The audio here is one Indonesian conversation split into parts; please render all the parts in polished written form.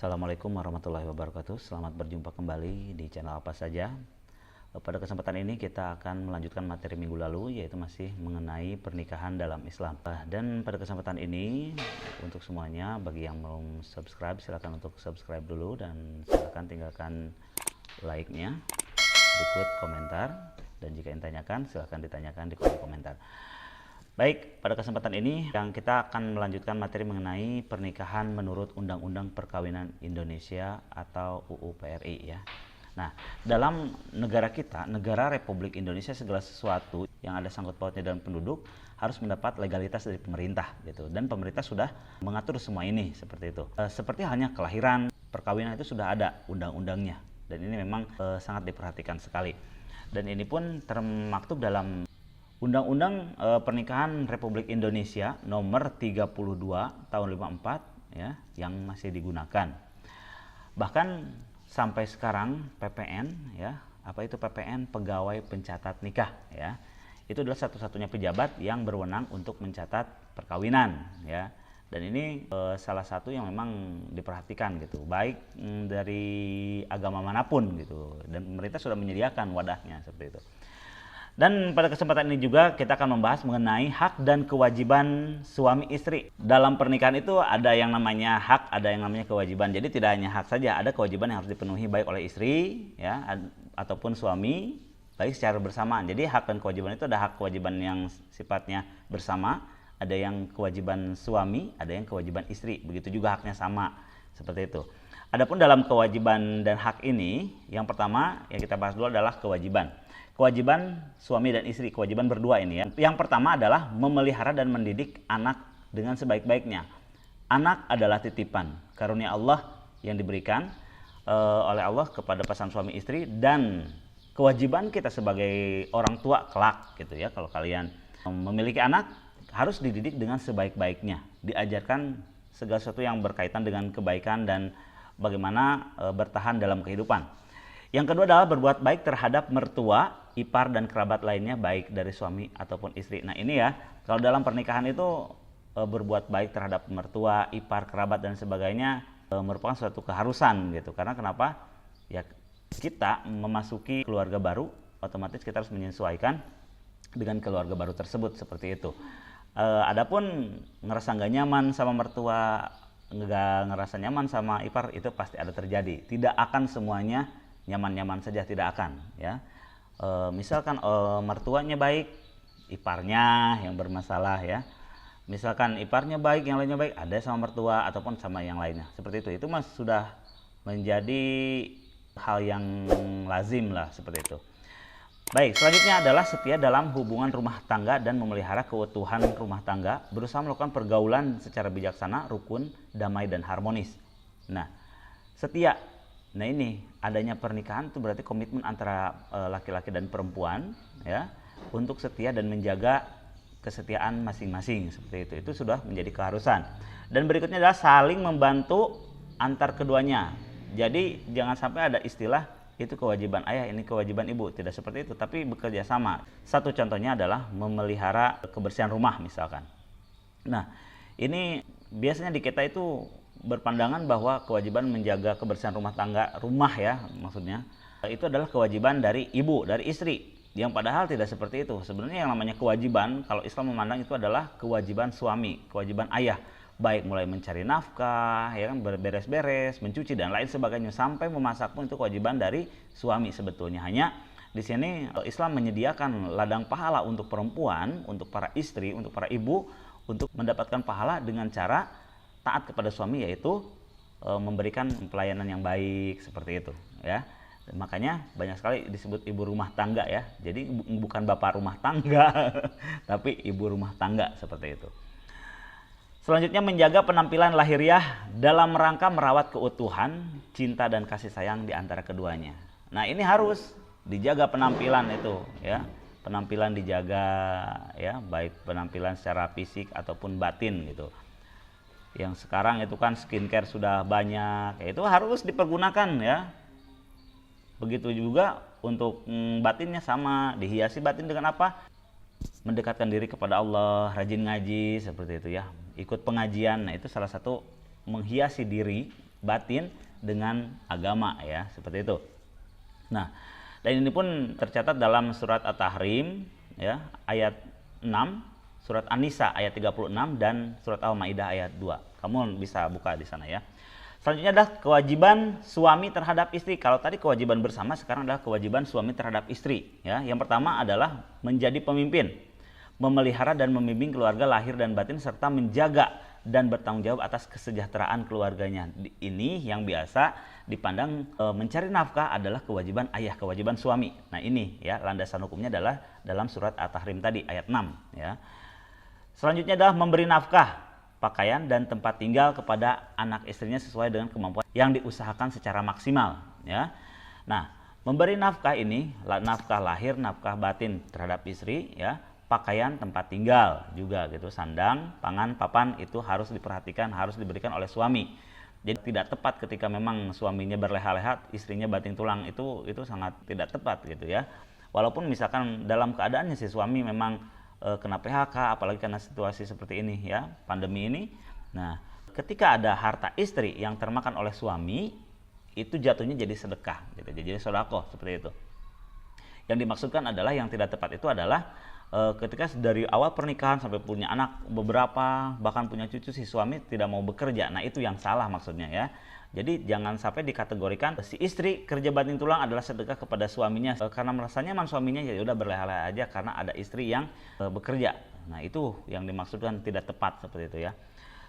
Assalamualaikum warahmatullahi wabarakatuh. Selamat berjumpa kembali di channel Apa Saja. Pada kesempatan ini kita akan melanjutkan materi minggu lalu, yaitu masih mengenai pernikahan dalam Islam. Dan pada kesempatan ini untuk semuanya, bagi yang belum subscribe silakan untuk subscribe dulu, dan silakan tinggalkan like-nya, berikut komentar, dan jika ingin tanyakan silakan ditanyakan di kolom komentar. Baik, pada kesempatan ini kita akan melanjutkan materi mengenai pernikahan menurut Undang-Undang Perkawinan Indonesia atau UU PRI ya. Nah, dalam negara kita, negara Republik Indonesia, segala sesuatu yang ada sangkut pautnya dalam penduduk harus mendapat legalitas dari pemerintah gitu. Dan pemerintah sudah mengatur semua ini seperti itu. Seperti halnya kelahiran, perkawinan itu sudah ada undang-undangnya, dan ini memang sangat diperhatikan sekali. Dan ini pun termaktub dalam Undang-Undang Pernikahan Republik Indonesia nomor 32 tahun 54 ya, yang masih digunakan. Bahkan sampai sekarang PPN ya, apa itu PPN? Pegawai Pencatat Nikah ya. Itu adalah satu-satunya pejabat yang berwenang untuk mencatat perkawinan ya. Dan ini salah satu yang memang diperhatikan gitu, baik dari agama manapun gitu. Dan pemerintah sudah menyediakan wadahnya seperti itu. Dan pada kesempatan ini juga kita akan membahas mengenai hak dan kewajiban suami istri. Dalam pernikahan itu ada yang namanya hak, ada yang namanya kewajiban. Jadi tidak hanya hak saja, ada kewajiban yang harus dipenuhi baik oleh istri ya ataupun suami, baik secara bersamaan. Jadi hak dan kewajiban itu ada hak kewajiban yang sifatnya bersama, ada yang kewajiban suami, ada yang kewajiban istri. Begitu juga haknya sama, seperti itu. Adapun dalam kewajiban dan hak ini, yang pertama yang kita bahas dulu adalah kewajiban. Kewajiban suami dan istri, kewajiban berdua ini ya. Yang pertama adalah memelihara dan mendidik anak dengan sebaik-baiknya. Anak adalah titipan karunia Allah yang diberikan oleh Allah kepada pasangan suami istri, dan kewajiban kita sebagai orang tua kelak gitu ya. Kalau kalian memiliki anak, harus dididik dengan sebaik-baiknya, diajarkan segala sesuatu yang berkaitan dengan kebaikan dan bagaimana bertahan dalam kehidupan. Yang kedua adalah berbuat baik terhadap mertua, ipar, dan kerabat lainnya, baik dari suami ataupun istri. Nah ini ya, kalau dalam pernikahan itu berbuat baik terhadap mertua, ipar, kerabat, dan sebagainya merupakan suatu keharusan gitu. Karena kenapa? Ya kita memasuki keluarga baru, otomatis kita harus menyesuaikan dengan keluarga baru tersebut, seperti itu. Adapun ngerasa nggak nyaman sama mertua, nggak ngerasa nyaman sama ipar, itu pasti ada terjadi. Tidak akan semuanya nyaman-nyaman saja, tidak akan ya. Misalkan mertuanya baik, iparnya yang bermasalah ya. Misalkan iparnya baik, yang lainnya baik, ada sama mertua ataupun sama yang lainnya, seperti itu. Itu mas sudah menjadi hal yang lazim lah, seperti itu. Baik, selanjutnya adalah setia dalam hubungan rumah tangga dan memelihara keutuhan rumah tangga, berusaha melakukan pergaulan secara bijaksana, rukun, damai, dan harmonis. Nah, setia. Nah ini adanya pernikahan itu berarti komitmen antara laki-laki dan perempuan ya, untuk setia dan menjaga kesetiaan masing-masing, seperti itu. Itu sudah menjadi keharusan. Dan berikutnya adalah saling membantu antar keduanya. Jadi jangan sampai ada istilah itu kewajiban ayah, ini kewajiban ibu. Tidak seperti itu, tapi bekerja sama. Satu contohnya adalah memelihara kebersihan rumah misalkan. Nah ini biasanya di kita itu berpandangan bahwa kewajiban menjaga kebersihan rumah tangga, rumah ya maksudnya, itu adalah kewajiban dari ibu, dari istri. Yang padahal tidak seperti itu. Sebenarnya yang namanya kewajiban, kalau Islam memandang itu adalah kewajiban suami, kewajiban ayah. Baik mulai mencari nafkah, ya kan, beres-beres, mencuci dan lain sebagainya, sampai memasak pun itu kewajiban dari suami sebetulnya. Hanya di sini Islam menyediakan ladang pahala untuk perempuan, untuk para istri, untuk para ibu, untuk mendapatkan pahala dengan cara taat kepada suami, yaitu memberikan pelayanan yang baik, seperti itu ya. Dan makanya banyak sekali disebut ibu rumah tangga ya. Jadi bukan bapak rumah tangga tapi ibu rumah tangga, seperti itu. Selanjutnya menjaga penampilan lahiriah dalam rangka merawat keutuhan, cinta, dan kasih sayang di antara keduanya. Nah ini harus dijaga penampilan itu ya. Penampilan dijaga ya, baik penampilan secara fisik ataupun batin gitu. Yang sekarang itu kan skincare sudah banyak, itu harus dipergunakan ya. Begitu juga untuk batinnya sama, dihiasi batin dengan apa? Mendekatkan diri kepada Allah, rajin ngaji, seperti itu ya. Ikut pengajian, nah itu salah satu menghiasi diri batin dengan agama ya, seperti itu. Nah, dan ini pun tercatat dalam surat At-Tahrim ya, ayat 6, surat An-Nisa ayat 36 dan surat Al-Maidah ayat 2. Kamu bisa buka di sana ya. Selanjutnya adalah kewajiban suami terhadap istri. Kalau tadi kewajiban bersama, sekarang adalah kewajiban suami terhadap istri ya. Yang pertama adalah menjadi pemimpin, memelihara dan membimbing keluarga lahir dan batin, serta menjaga dan bertanggung jawab atas kesejahteraan keluarganya. Ini yang biasa dipandang mencari nafkah adalah kewajiban ayah, kewajiban suami. Nah ini ya, landasan hukumnya adalah dalam surat At-Tahrim tadi ayat 6 ya. Selanjutnya adalah memberi nafkah, pakaian dan tempat tinggal kepada anak istrinya sesuai dengan kemampuan yang diusahakan secara maksimal ya. Nah, memberi nafkah ini nafkah lahir, nafkah batin terhadap istri ya. Pakaian, tempat tinggal juga gitu, sandang, pangan, papan itu harus diperhatikan, harus diberikan oleh suami. Jadi tidak tepat ketika memang suaminya berleha-leha, istrinya banting tulang, itu sangat tidak tepat gitu ya. Walaupun misalkan dalam keadaannya si suami memang kena PHK, apalagi karena situasi seperti ini ya, pandemi ini. Nah, ketika ada harta istri yang termakan oleh suami, itu jatuhnya jadi sedekah gitu, jadi sedekah seperti itu. Yang dimaksudkan adalah yang tidak tepat itu adalah ketika dari awal pernikahan sampai punya anak beberapa, bahkan punya cucu, si suami tidak mau bekerja. Nah itu yang salah maksudnya ya. Jadi jangan sampai dikategorikan si istri kerja banting tulang adalah sedekah kepada suaminya karena merasa nyaman suaminya, ya udah berleha-leha aja karena ada istri yang bekerja. Nah itu yang dimaksudkan tidak tepat seperti itu ya.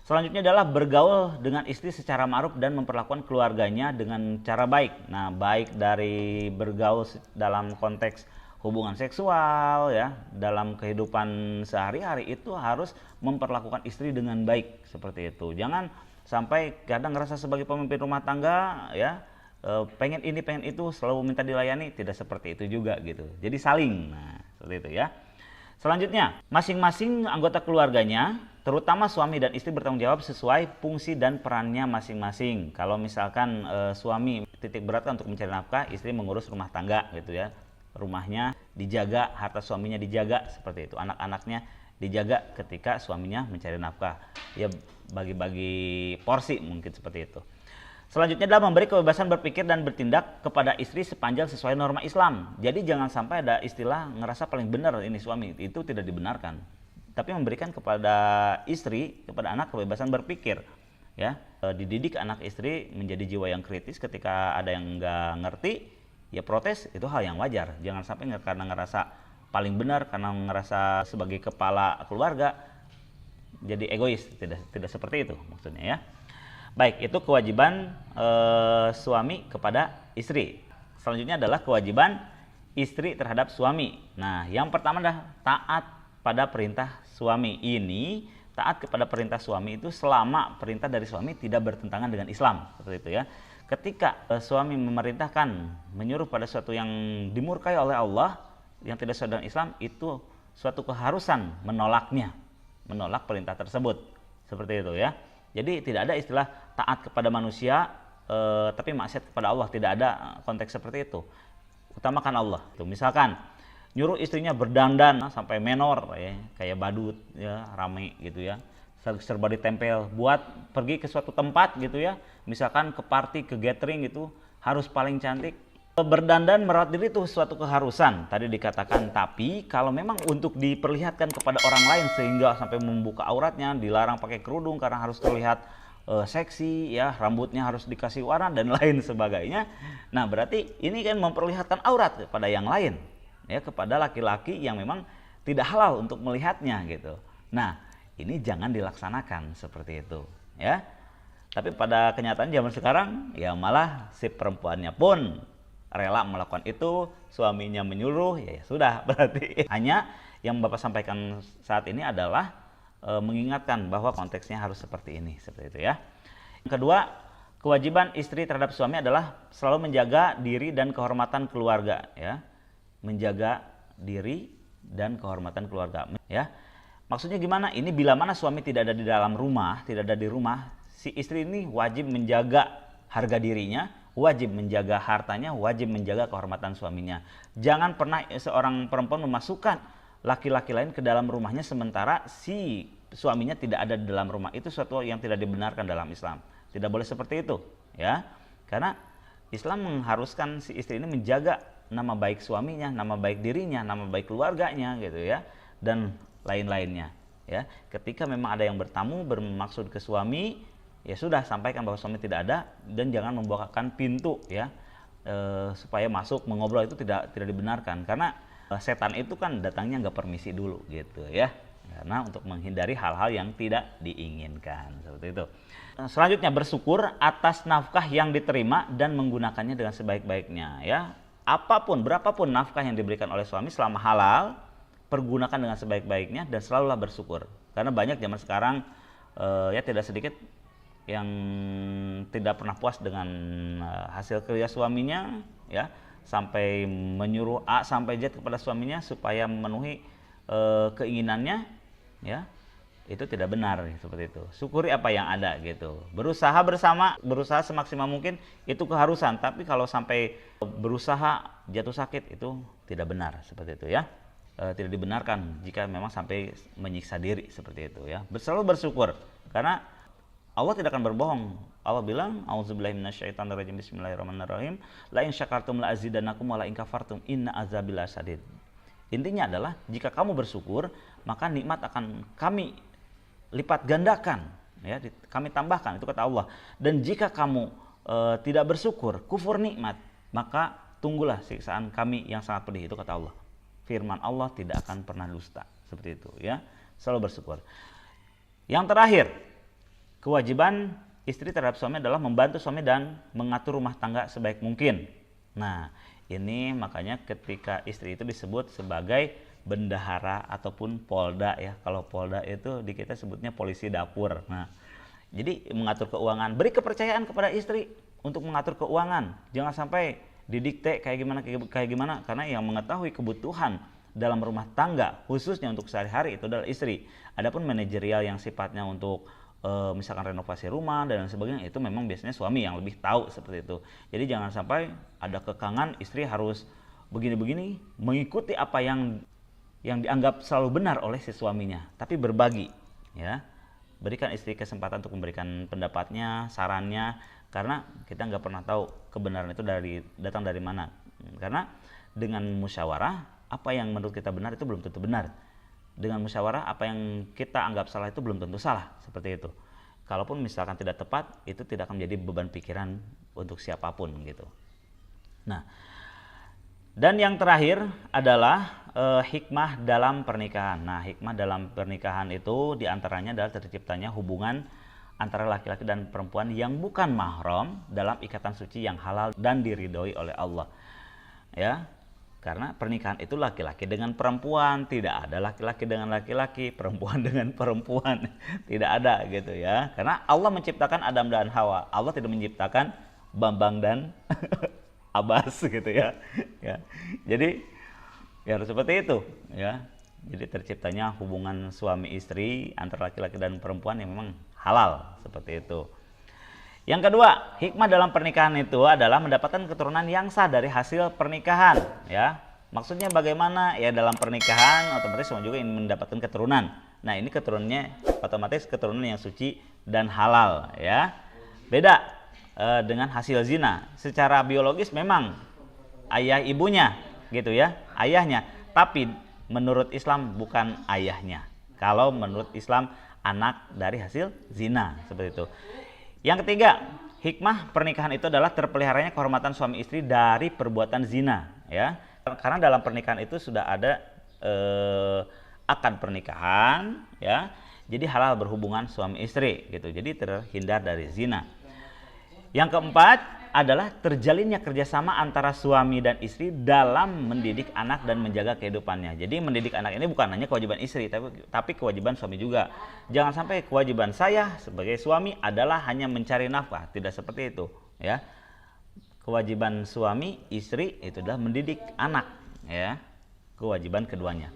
Selanjutnya adalah bergaul dengan istri secara ma'ruf dan memperlakukan keluarganya dengan cara baik. Nah baik dari bergaul dalam konteks hubungan seksual ya, dalam kehidupan sehari-hari itu harus memperlakukan istri dengan baik seperti itu. Jangan sampai kadang ngerasa sebagai pemimpin rumah tangga ya, pengen ini pengen itu, selalu minta dilayani, tidak seperti itu juga gitu. Jadi saling, nah seperti itu ya. Selanjutnya, masing-masing anggota keluarganya, terutama suami dan istri, bertanggung jawab sesuai fungsi dan perannya masing-masing. Kalau misalkan suami titik beratkan untuk mencari nafkah, istri mengurus rumah tangga gitu ya. Rumahnya dijaga, harta suaminya dijaga seperti itu, anak-anaknya dijaga ketika suaminya mencari nafkah ya, bagi-bagi porsi mungkin seperti itu. Selanjutnya adalah memberi kebebasan berpikir dan bertindak kepada istri sepanjang sesuai norma Islam. Jadi jangan sampai ada istilah ngerasa paling benar ini suami, itu tidak dibenarkan. Tapi memberikan kepada istri, kepada anak kebebasan berpikir ya, dididik anak istri menjadi jiwa yang kritis. Ketika ada yang nggak ngerti ya protes, itu hal yang wajar. Jangan sampai karena ngerasa paling benar, karena ngerasa sebagai kepala keluarga jadi egois. Tidak seperti itu maksudnya ya. Baik, itu kewajiban suami kepada istri. Selanjutnya adalah kewajiban istri terhadap suami. Nah, yang pertama adalah taat pada perintah suami. Ini taat kepada perintah suami itu selama perintah dari suami tidak bertentangan dengan Islam, seperti itu ya. Ketika suami memerintahkan, menyuruh pada sesuatu yang dimurkai oleh Allah, yang tidak sesuai dengan Islam, itu suatu keharusan menolaknya, menolak perintah tersebut, seperti itu ya. Jadi tidak ada istilah taat kepada manusia tapi maksiat kepada Allah, tidak ada konteks seperti itu. Utamakan Allah. Tuh, misalkan nyuruh istrinya berdandan sampai menor ya, kayak badut ya, rame gitu ya, serba ditempel, buat pergi ke suatu tempat gitu ya, misalkan ke party, ke gathering gitu, harus paling cantik. Berdandan merawat diri itu suatu keharusan tadi dikatakan, tapi kalau memang untuk diperlihatkan kepada orang lain sehingga sampai membuka auratnya, dilarang pakai kerudung karena harus terlihat seksi ya, rambutnya harus dikasih warna dan lain sebagainya. Nah berarti ini kan memperlihatkan aurat kepada yang lain ya, kepada laki-laki yang memang tidak halal untuk melihatnya gitu. Nah ini jangan dilaksanakan seperti itu ya. Tapi pada kenyataan zaman sekarang ya malah si perempuannya pun rela melakukan itu, suaminya menyuruh, ya sudah, berarti hanya yang Bapak sampaikan saat ini adalah mengingatkan bahwa konteksnya harus seperti ini, seperti itu ya. Yang kedua, kewajiban istri terhadap suami adalah selalu menjaga diri dan kehormatan keluarga ya. Menjaga diri dan kehormatan keluarga ya. Maksudnya gimana? Ini bila mana suami tidak ada di dalam rumah, tidak ada di rumah, si istri ini wajib menjaga harga dirinya, wajib menjaga hartanya, wajib menjaga kehormatan suaminya. Jangan pernah seorang perempuan memasukkan laki-laki lain ke dalam rumahnya sementara si suaminya tidak ada di dalam rumah, itu suatu yang tidak dibenarkan dalam Islam. Tidak boleh seperti itu, ya. Karena Islam mengharuskan si istri ini menjaga nama baik suaminya, nama baik dirinya, nama baik keluarganya gitu ya, dan lain-lainnya, ya. Ketika memang ada yang bertamu bermaksud ke suami, ya sudah sampaikan bahwa suami tidak ada dan jangan membukakan pintu ya, supaya masuk mengobrol, itu tidak dibenarkan, karena setan itu kan datangnya nggak permisi dulu gitu ya, karena untuk menghindari hal-hal yang tidak diinginkan seperti itu. Selanjutnya, bersyukur atas nafkah yang diterima dan menggunakannya dengan sebaik-baiknya ya. Apapun, berapapun nafkah yang diberikan oleh suami selama halal, pergunakan dengan sebaik-baiknya dan selalulah bersyukur. Karena banyak zaman sekarang ya tidak sedikit yang tidak pernah puas dengan hasil kerja suaminya ya, sampai menyuruh A sampai Z kepada suaminya supaya memenuhi keinginannya ya. Itu tidak benar seperti itu. Syukuri apa yang ada gitu. Berusaha bersama, berusaha semaksimal mungkin itu keharusan, tapi kalau sampai berusaha jatuh sakit itu tidak benar seperti itu ya. Tidak dibenarkan jika memang sampai menyiksa diri seperti itu ya. Selalu bersyukur karena Allah tidak akan berbohong. Allah bilang, auzubillahi minasyaitonirrajim, bismillahirrahmanirrahim, la in syakartum la azidannakum wa la in kafartum inna azabi lasyadid. Intinya adalah jika kamu bersyukur, maka nikmat akan kami lipat gandakan ya, kami tambahkan, itu kata Allah. Dan jika kamu tidak bersyukur, kufur nikmat, maka tunggulah siksaan kami yang sangat pedih, itu kata Allah. Firman Allah tidak akan pernah dusta seperti itu ya. Selalu bersyukur. Yang terakhir, kewajiban istri terhadap suami adalah membantu suami dan mengatur rumah tangga sebaik mungkin. Nah, ini makanya ketika istri itu disebut sebagai bendahara ataupun polda ya. Kalau polda itu di kita sebutnya polisi dapur. Nah, jadi mengatur keuangan, beri kepercayaan kepada istri untuk mengatur keuangan. Jangan sampai didikte kayak gimana, karena yang mengetahui kebutuhan dalam rumah tangga khususnya untuk sehari-hari itu adalah istri. Adapun manajerial yang sifatnya untuk misalkan renovasi rumah dan sebagainya, itu memang biasanya suami yang lebih tahu seperti itu. Jadi jangan sampai ada kekangan istri harus begini-begini mengikuti apa yang dianggap selalu benar oleh si suaminya, tapi berbagi ya. Berikan istri kesempatan untuk memberikan pendapatnya, sarannya, karena kita nggak pernah tahu kebenaran itu datang dari mana. Karena dengan musyawarah, apa yang menurut kita benar itu belum tentu benar. Dengan musyawarah, apa yang kita anggap salah itu belum tentu salah, seperti itu. Kalaupun misalkan tidak tepat, itu tidak akan menjadi beban pikiran untuk siapapun gitu. Nah, dan yang terakhir adalah hikmah dalam pernikahan. Nah, hikmah dalam pernikahan itu diantaranya adalah terciptanya hubungan antara laki-laki dan perempuan yang bukan mahram dalam ikatan suci yang halal dan diridhoi oleh Allah. Ya, karena pernikahan itu laki-laki dengan perempuan, tidak ada laki-laki dengan laki-laki, perempuan dengan perempuan, tidak ada gitu ya. Karena Allah menciptakan Adam dan Hawa. Allah tidak menciptakan Bambang dan Abbas gitu ya. Ya. Jadi ya harus seperti itu ya. Jadi terciptanya hubungan suami istri antara laki-laki dan perempuan yang memang halal seperti itu. Yang kedua, hikmah dalam pernikahan itu adalah mendapatkan keturunan yang sah dari hasil pernikahan ya. Maksudnya bagaimana? Ya dalam pernikahan otomatis semua juga ingin mendapatkan keturunan. Nah, ini keturunannya otomatis keturunan yang suci dan halal ya. Beda dengan hasil zina. Secara biologis memang ayah ibunya gitu ya, ayahnya, tapi menurut Islam bukan ayahnya. Kalau menurut Islam anak dari hasil zina seperti itu. Yang ketiga, hikmah pernikahan itu adalah terpeliharanya kehormatan suami istri dari perbuatan zina ya. Karena dalam pernikahan itu sudah ada akad pernikahan ya. Jadi halal berhubungan suami istri gitu. Jadi terhindar dari zina. Yang keempat adalah terjalinnya kerjasama antara suami dan istri dalam mendidik anak dan menjaga kehidupannya. Jadi mendidik anak ini bukan hanya kewajiban istri, tapi kewajiban suami juga. Jangan sampai kewajiban saya sebagai suami adalah hanya mencari nafkah, tidak seperti itu ya. Kewajiban suami istri itu adalah mendidik anak ya, kewajiban keduanya.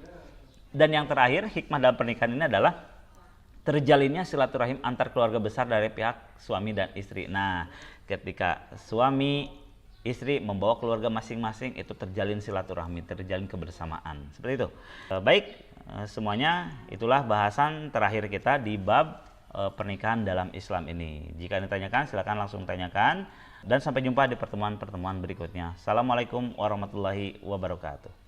Dan yang terakhir, hikmah dalam pernikahan ini adalah terjalinnya silaturahim antar keluarga besar dari pihak suami dan istri. Nah, ketika suami istri membawa keluarga masing-masing, itu terjalin silaturahmi, terjalin kebersamaan. Seperti itu. Baik, semuanya itulah bahasan terakhir kita di bab pernikahan dalam Islam ini. Jika ditanyakan silakan langsung tanyakan, dan sampai jumpa di pertemuan-pertemuan berikutnya. Assalamualaikum warahmatullahi wabarakatuh.